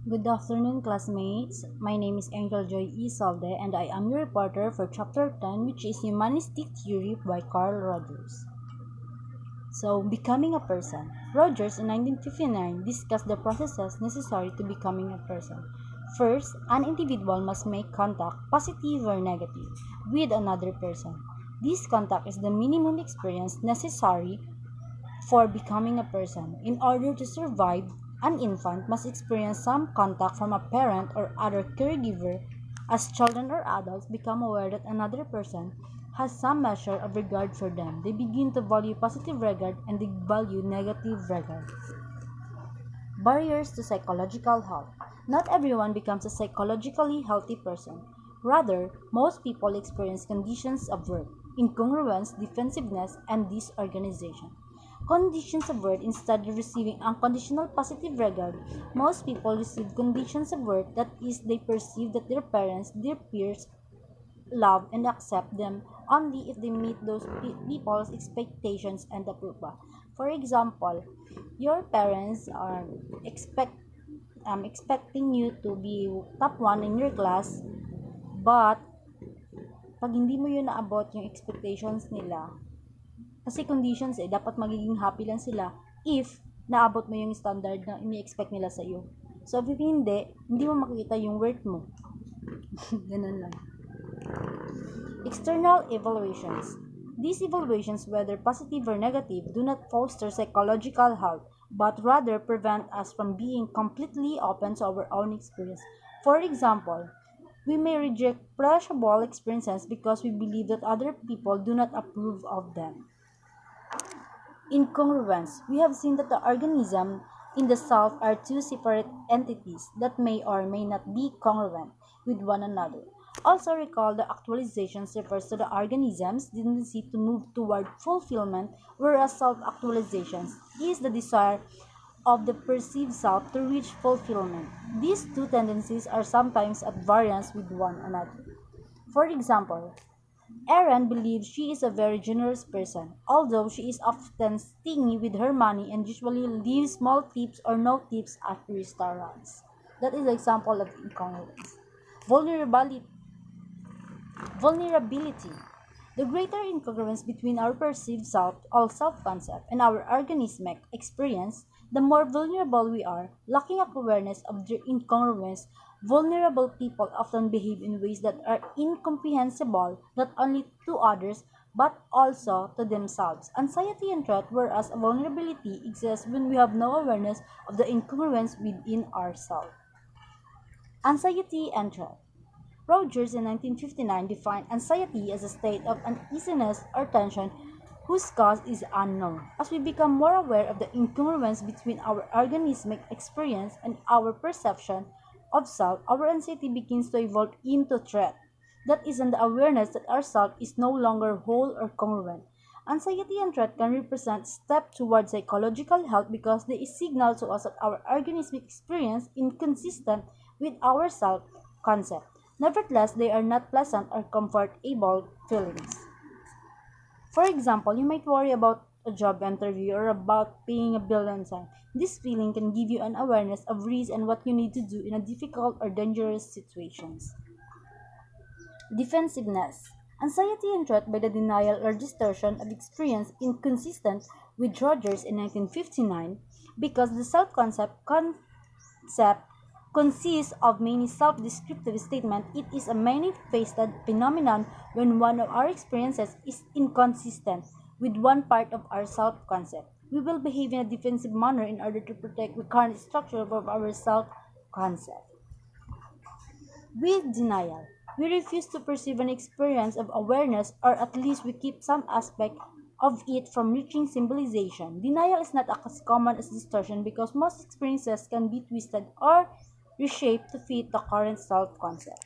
Good afternoon, classmates. My name is Angel Joy Isolde, and I am your reporter for Chapter 10, which is Humanistic Theory by Carl Rogers. So, becoming a person. Rogers in 1959 discussed the processes necessary to becoming a person. First, an individual must make contact, positive or negative, with another person. This contact is the minimum experience necessary for becoming a person. In order to survive, an infant must experience some contact from a parent or other caregiver. As children or adults become aware that another person has some measure of regard for them, they begin to value positive regard and they value negative regard. Barriers to psychological health. Not everyone becomes a psychologically healthy person. Rather, most people experience conditions of worth, incongruence, defensiveness, and disorganization. Conditions of worth instead of receiving unconditional positive regard, most people receive conditions of worth that is they perceive that their parents, their peers, love and accept them only if they meet those people's expectations and approval. For example, your parents are expecting you to be top one in your class, but pag hindi mo yun naabot yung expectations nila, kasi conditions dapat magiging happy lang sila if naabot mo yung standard na ini-expect nila sa iyo. So, if hindi mo makikita yung worth mo. Ganun lang. External evaluations. These evaluations, whether positive or negative, do not foster psychological health, but rather prevent us from being completely open to our own experience. For example, we may reject pleasurable experiences because we believe that other people do not approve of them. Incongruence. We have seen that the organism in the self are two separate entities that may or may not be congruent with one another. Also recall the actualizations refers to the organism's tendency to move toward fulfillment, whereas self-actualizations is the desire of the perceived self to reach fulfillment. These two tendencies are sometimes at variance with one another. For example, Erin believes she is a very generous person, although she is often stingy with her money and usually leaves small tips or no tips at restaurants. That is an example of incongruence. Vulnerability. Vulnerability. The greater incongruence between our perceived self or self-concept and our organismic experience, the more vulnerable we are. Lacking awareness of their incongruence, vulnerable people often behave in ways that are incomprehensible not only to others but also to themselves. Anxiety and threat, whereas vulnerability exists when we have no awareness of the incongruence within ourselves. Anxiety and threat. Rogers in 1959 defined anxiety as a state of uneasiness or tension whose cause is unknown. As we become more aware of the incongruence between our organismic experience and our perception of self, our anxiety begins to evolve into threat. That is in the awareness that our self is no longer whole or congruent. Anxiety and threat can represent step towards psychological health because they signal to us that our organismic experience is inconsistent with our self-concept. Nevertheless, they are not pleasant or comfortable feelings. For example, you might worry about a job interview or about paying a bill on time. This feeling can give you an awareness of risk and what you need to do in a difficult or dangerous situations. Defensiveness. Anxiety and threat by the denial or distortion of experience inconsistent with Rogers in 1959 because the self-concept consists of many self-descriptive statements. It is a many-faceted phenomenon when one of our experiences is inconsistent with one part of our self-concept. We will behave in a defensive manner in order to protect the current structure of our self-concept. With denial, we refuse to perceive an experience of awareness, or at least we keep some aspect of it from reaching symbolization. Denial is not as common as distortion because most experiences can be twisted or reshaped to fit the current self-concept.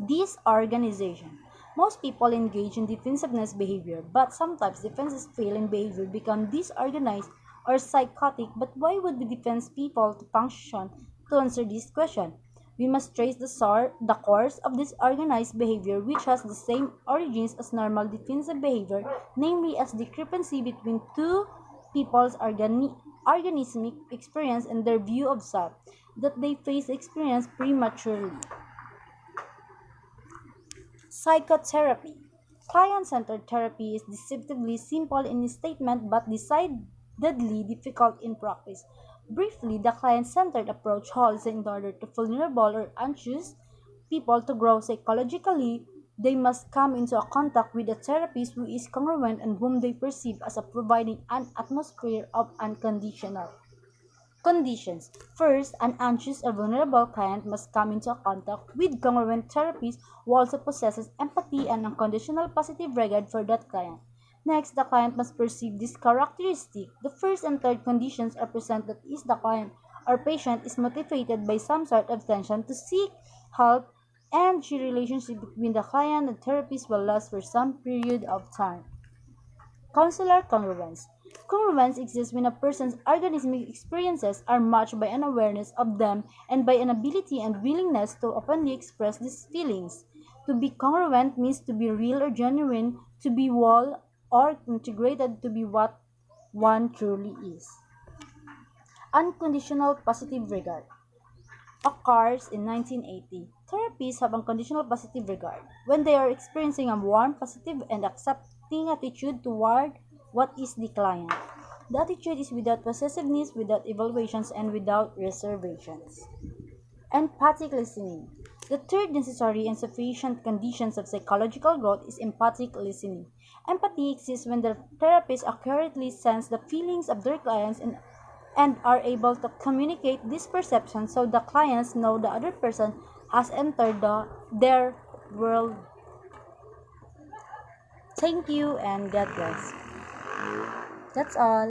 Disorganization. Most people engage in defensiveness behavior, but sometimes defenses fail and behavior become disorganized or psychotic. But why would we defend people to function? To answer this question, we must trace the course of disorganized behavior, which has the same origins as normal defensive behavior, namely as discrepancy between two people's organismic experience and their view of self. that they face experience prematurely. Psychotherapy. Client-centered therapy is deceptively simple in statement but decidedly difficult in practice. Briefly, the client-centered approach holds in order to vulnerable or anxious people to grow psychologically, they must come into a contact with a therapist who is congruent and whom they perceive as a providing an atmosphere of unconditional conditions. First, an anxious or vulnerable client must come into contact with congruent therapist who also possesses empathy and unconditional positive regard for that client. Next, the client must perceive this characteristic. The first and third conditions represent that is the client or patient is motivated by some sort of tension to seek help and the relationship between the client and therapist will last for some period of time. Consular congruence. Congruence exists when a person's organismic experiences are matched by an awareness of them and by an ability and willingness to openly express these feelings. To be congruent means to be real or genuine, to be whole or integrated to be what one truly is. Unconditional positive regard occurs in 1980. Therapists have unconditional positive regard when they are experiencing a warm, positive, and accepting attitude toward what is the client. The attitude is without possessiveness, without evaluations, and without reservations. Empathic listening. The third necessary and sufficient conditions of psychological growth is empathic listening. Empathy exists when the therapist accurately sense the feelings of their clients and are able to communicate this perception so the clients know the other person has entered their world. Thank you and God bless. That's all.